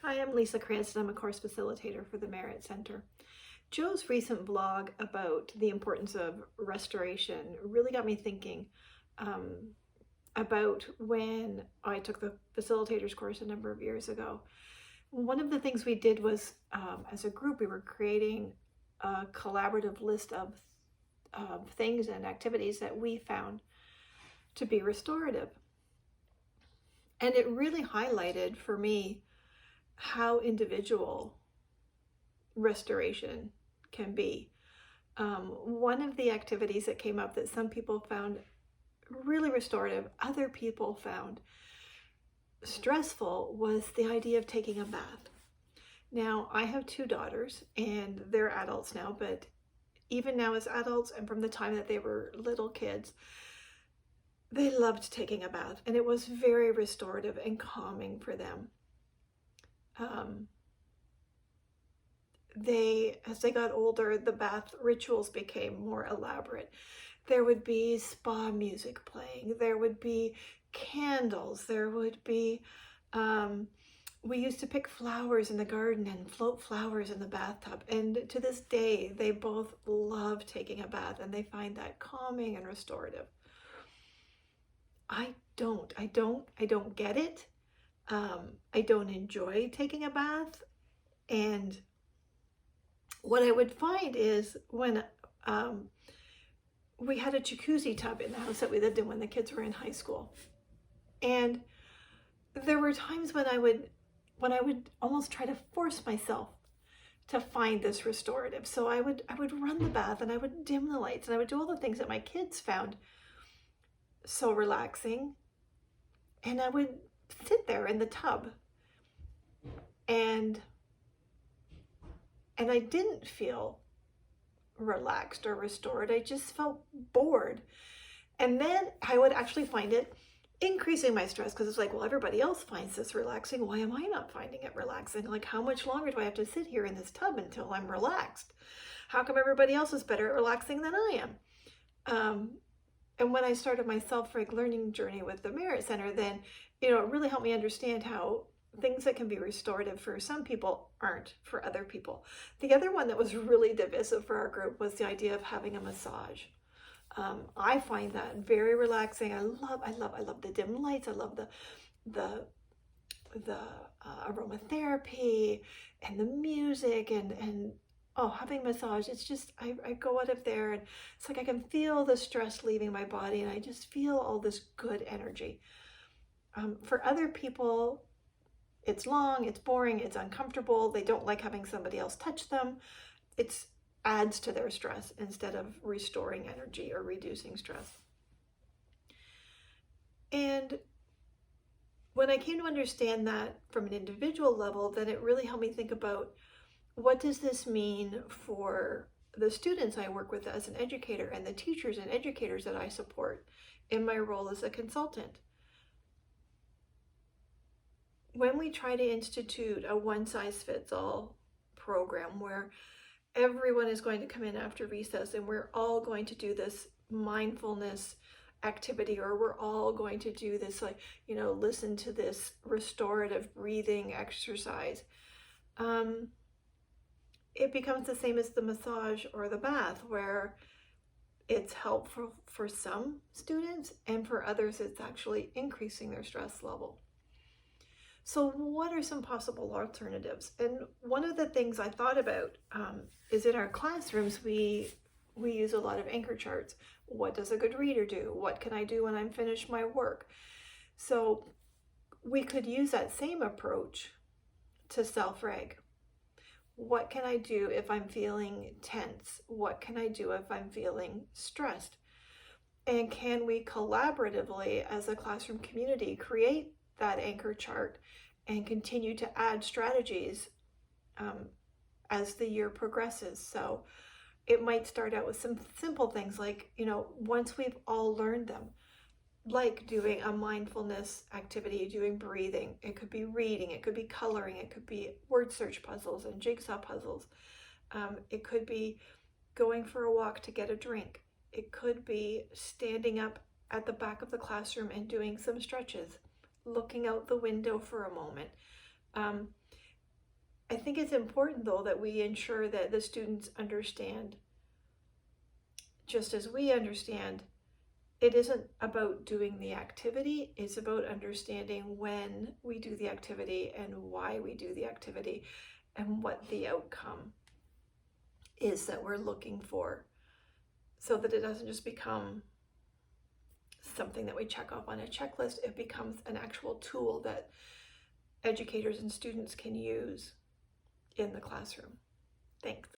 Hi, I'm Lisa Cranston. I'm a course facilitator for the Merit Center. Joe's recent blog about the importance of restoration really got me thinking um, about when I took the facilitators course a number of years ago. One of the things we did was, as a group, we were creating a collaborative list of things and activities that we found to be restorative. And it really highlighted for me how individual restoration can be. One of the activities that came up that some people found really restorative, other people found stressful, was the idea of taking a bath. Now, I have two daughters and they're adults now, but even now as adults and from the time that they were little kids, they loved taking a bath, and it was very restorative and calming for them. As they got older, the bath rituals became more elaborate. There would be spa music playing, there would be candles, there would be, we used to pick flowers in the garden and float flowers in the bathtub. And to this day, they both love taking a bath and they find that calming and restorative. I don't get it. I don't enjoy taking a bath. And what I would find is when we had a jacuzzi tub in the house that we lived in when the kids were in high school. And there were times when I would almost try to force myself to find this restorative. So I would run the bath and I would dim the lights and I would do all the things that my kids found so relaxing. And I would sit there in the tub and I didn't feel relaxed or restored. I just felt bored. And then I would actually find it increasing my stress, because it's like, well, everybody else finds this relaxing. Why am I not finding it relaxing? Like, how much longer do I have to sit here in this tub until I'm relaxed? How come everybody else is better at relaxing than I am? And when I started my self-reg learning journey with the Merit Center, then, it really helped me understand how things that can be restorative for some people aren't for other people. The other one that was really divisive for our group was the idea of having a massage. I find that very relaxing. I love the dim lights. I love the aromatherapy and the music and having massage. It's just, I go out of there and it's like I can feel the stress leaving my body and I just feel all this good energy. For other people, it's long, it's boring, it's uncomfortable. They don't like having somebody else touch them. It adds to their stress instead of restoring energy or reducing stress. And when I came to understand that from an individual level, then it really helped me think about, what does this mean for the students I work with as an educator and the teachers and educators that I support in my role as a consultant? When we try to institute a one-size-fits-all program where everyone is going to come in after recess and we're all going to do this mindfulness activity, or we're all going to do this, like, listen to this restorative breathing exercise, it becomes the same as the massage or the bath, where it's helpful for some students and for others it's actually increasing their stress level. So what are some possible alternatives? And one of the things I thought about is, in our classrooms, we use a lot of anchor charts. What does a good reader do? What can I do when I'm finished my work? So we could use that same approach to self-reg. What can I do if I'm feeling tense? What can I do if I'm feeling stressed? And can we collaboratively, as a classroom community, create that anchor chart and continue to add strategies as the year progresses? So it might start out with some simple things like, once we've all learned them, like doing a mindfulness activity, doing breathing. It could be reading, it could be coloring, it could be word search puzzles and jigsaw puzzles. It could be going for a walk to get a drink. It could be standing up at the back of the classroom and doing some stretches, looking out the window for a moment. I think it's important, though, that we ensure that the students understand, just as we understand, it isn't about doing the activity, it's about understanding when we do the activity and why we do the activity and what the outcome is that we're looking for, so that it doesn't just become something that we check off on a checklist. It becomes an actual tool that educators and students can use in the classroom. Thanks.